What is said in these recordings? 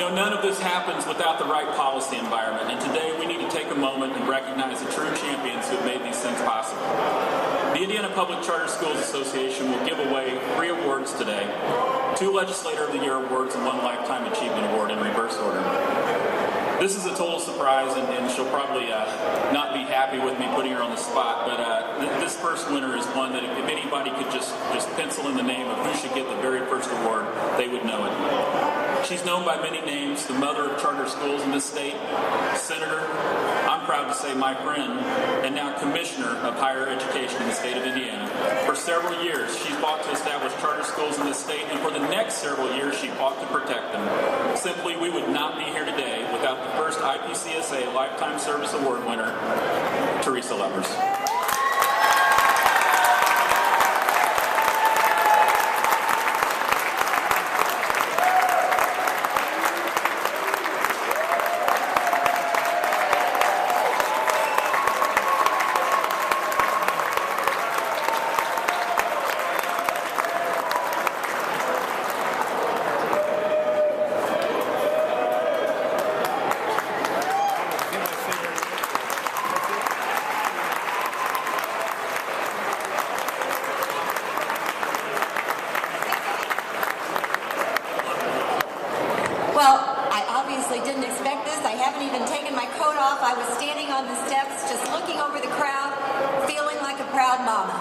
None of this happens without the right policy environment, and today we need to take a moment and recognize the true champions who have made these things possible. The Indiana Public Charter Schools Association will give away 3 awards today, 2 Legislator of the Year awards and 1 Lifetime Achievement Award in reverse order. This is a total surprise, and she'll probably not be happy with me putting her on the spot, but this first winner is one that if anybody could just pencil in the name of who should get the very first award, they would know it. She's known by many names, the mother of charter schools in this state, senator, I'm proud to say my friend, and now commissioner of higher education in the state of Indiana. For several years, she fought to establish charter schools in this state, and for the next several years, she fought to protect them. Simply, we would not be here today without the first IPCSA Lifetime Service Award winner, Teresa Lovers. Didn't expect this. I haven't even taken my coat off. I was standing on the steps just looking over the crowd, feeling like a proud mama.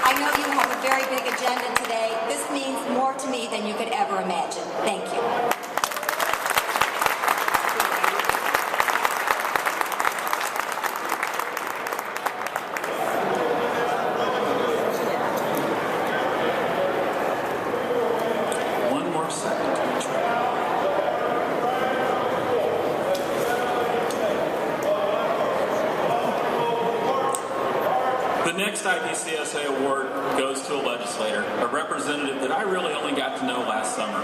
I know you have a very big agenda today. This means more to me than you could ever imagine. Thank you. The next IPCSA award goes to a legislator, a representative that I really only got to know last summer.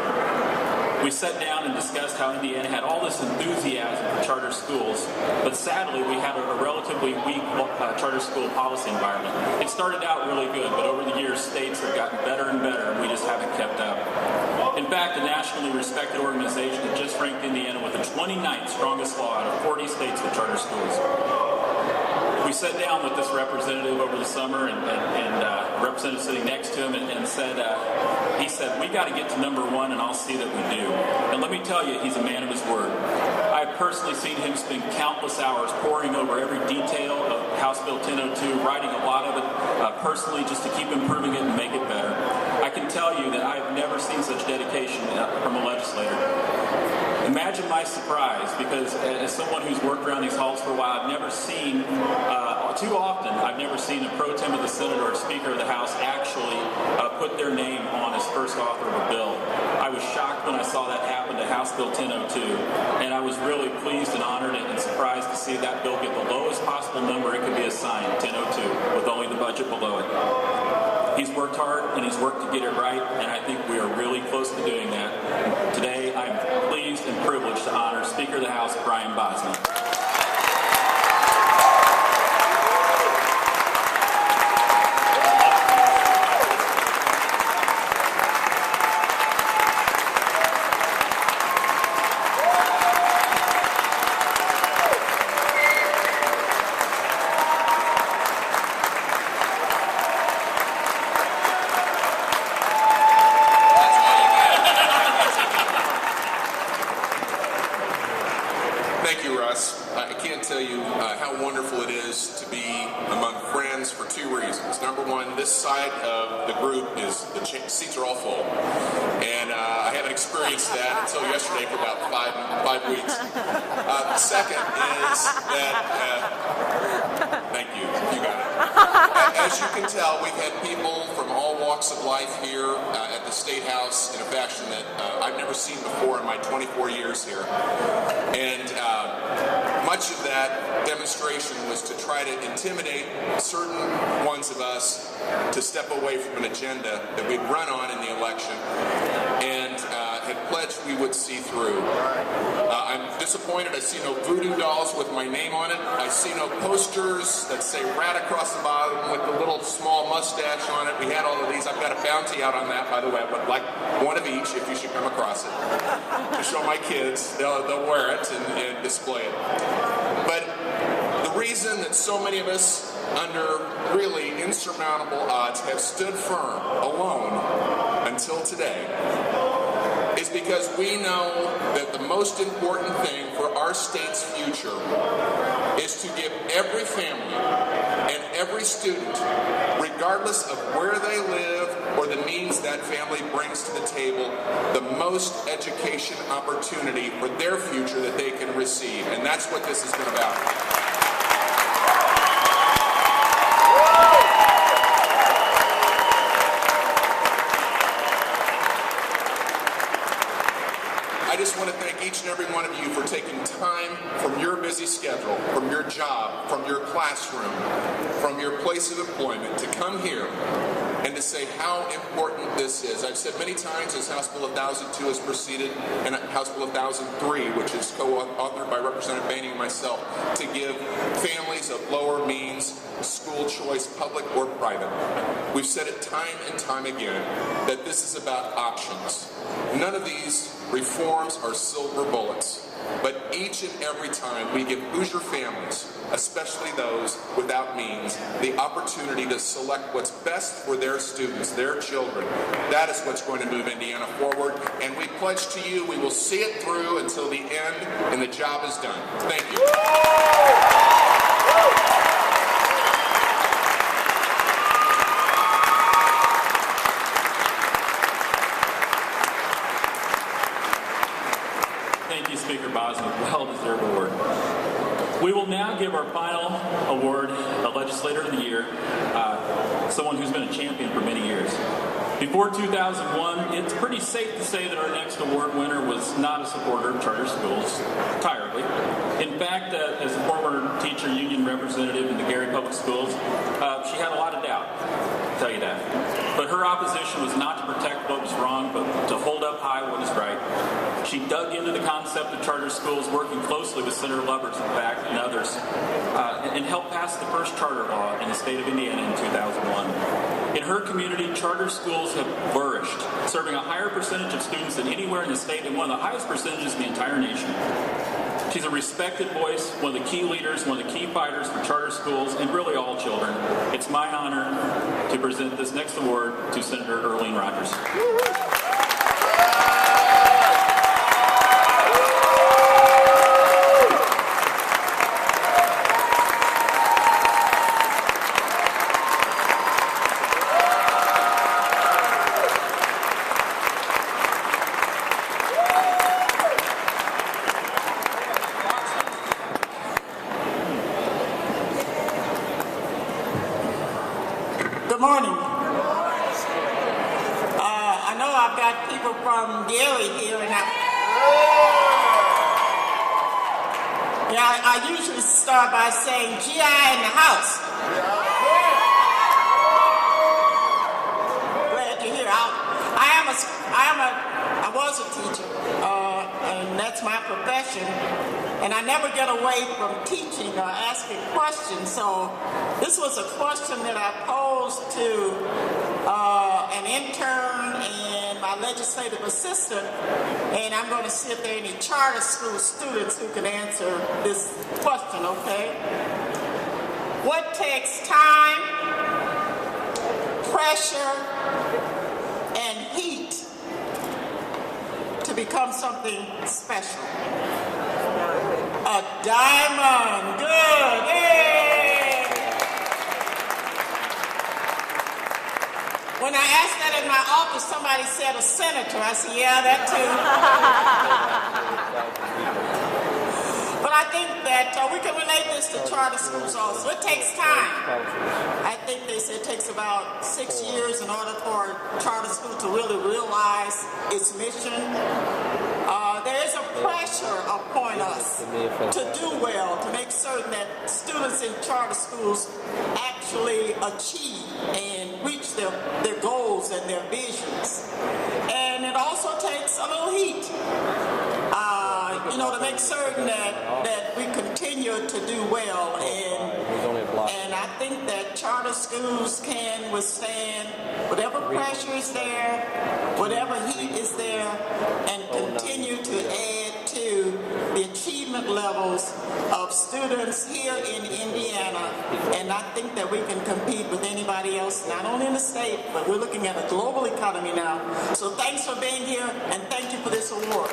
We sat down and discussed how Indiana had all this enthusiasm for charter schools, but sadly we had a relatively weak charter school policy environment. It started out really good, but over the years states have gotten better and better, and we just haven't kept up. In fact, a nationally respected organization had just ranked Indiana with the 29th strongest law out of 40 states with charter schools. We sat down with this representative over the summer, and representative sitting next to him, and said, he said, we got to get to number 1, and I'll see that we do. And let me tell you, he's a man of his word. I've personally seen him spend countless hours poring over every detail of House Bill 1002, writing a lot of it personally just to keep improving it and make it better. I can tell you that I've never seen such dedication from a legislator. Imagine my surprise, because as someone who's worked around these halls for a while, I've never seen, too often, I've never seen a pro tem of the Senate or a Speaker of the House actually put their name on as first author of a bill. I was shocked when I saw that happen to House Bill 1002, and I was really pleased and honored and surprised to see that bill get the lowest possible number it could be assigned, 1002, with only the budget below it. He's worked hard, and he's worked to get it right, and I think we are really close to doing that. Today, I'm pleased and privileged to honor Speaker of the House, Brian Bosma. Thank you, Russ. I can't tell you how wonderful it is to be among friends for 2 reasons. Number one, this side of the group is, the seats are all full. And I haven't experienced that until yesterday for about five weeks. The second is that, thank you, you got it. As you can tell, we've had people from all walks of life here at the Statehouse in a fashion that I've never seen before in my 24 years here. And much of that demonstration was to try to intimidate certain ones of us to step away from an agenda that we'd run on in the election and had pledged we would see through. I'm disappointed. I see no voodoo dolls with my name on it. I see no posters that say rat across the bottom with with the little small mustache on it. We had all of these. I've got a bounty out on that, by the way. I would like one of each if you should come across it to show my kids. They'll wear it and display it. But the reason that so many of us, under really insurmountable odds, have stood firm alone until today is because we know that the most important thing for our state's future is to give every family and every student, regardless of where they live or the means that family brings to the table, the most education opportunity for their future that they can receive. And that's what this has been about. I just want to thank each and every one of you for taking time from your busy schedule, from your job, from your classroom, from your place of employment to come here and to say how important this is. I've said many times as House Bill 1002 has proceeded, and House Bill 1003, which is co-authored by Representative Boehning and myself, to give families of lower means school choice, public or private. We've said it time and time again that this is about options. None of these reforms are silver bullets, but each and every time we give Hoosier families, especially those without means, the opportunity to select what's best for their students, their children. That is what's going to move Indiana forward, and we pledge to you we will see it through until the end and the job is done. Thank you. Thank you, Speaker Bosnick. Well-deserved award. We will now give our final award, a Legislator of the Year, someone who's been a champion for many years. Before 2001, it's pretty safe to say that our next award winner was not a supporter of charter schools entirely. In fact, as a former teacher union representative in the Gary Public Schools, she had a lot of doubt, I'll tell you that. But her opposition was not to protect what was wrong, but to hold up high what is right. She dug into the concept of charter schools, working closely with Senator Lubbers, in fact, and others, and helped pass the first charter law in the state of Indiana in 2001. In her community, charter schools have flourished, serving a higher percentage of students than anywhere in the state and one of the highest percentages in the entire nation. She's a respected voice, one of the key leaders, one of the key fighters for charter schools and really all children. It's my honor to present this next award to Senator Earlene Rogers. Good morning. I know I've got people from Gary here, and I usually start by saying GI in the house. Glad you're here. I was a teacher, and that's my profession. And I never get away from teaching or asking questions. So this was a question that I posed to an intern and my legislative assistant. And I'm going to see if there are any charter school students who can answer this question, okay? What takes time, pressure, and heat to become something special? A diamond. Good. Yay. When I asked that in my office, somebody said a senator. I said, yeah, that too. But I think that we can relate this to charter schools also. It takes time. I think they say it takes about 6 years in order for charter school to really realize its mission. There is a pressure upon us to do well, to make certain that students in charter schools actually achieve and reach their goals and their visions. And it also takes a little heat, to make certain that we continue to do well. And And I think that charter schools can withstand whatever pressure is there, whatever heat is there, and continue to add to the achievement levels of students here in Indiana. And I think that we can compete with anybody else, not only in the state, but we're looking at a global economy now. So thanks for being here, and thank you for this award.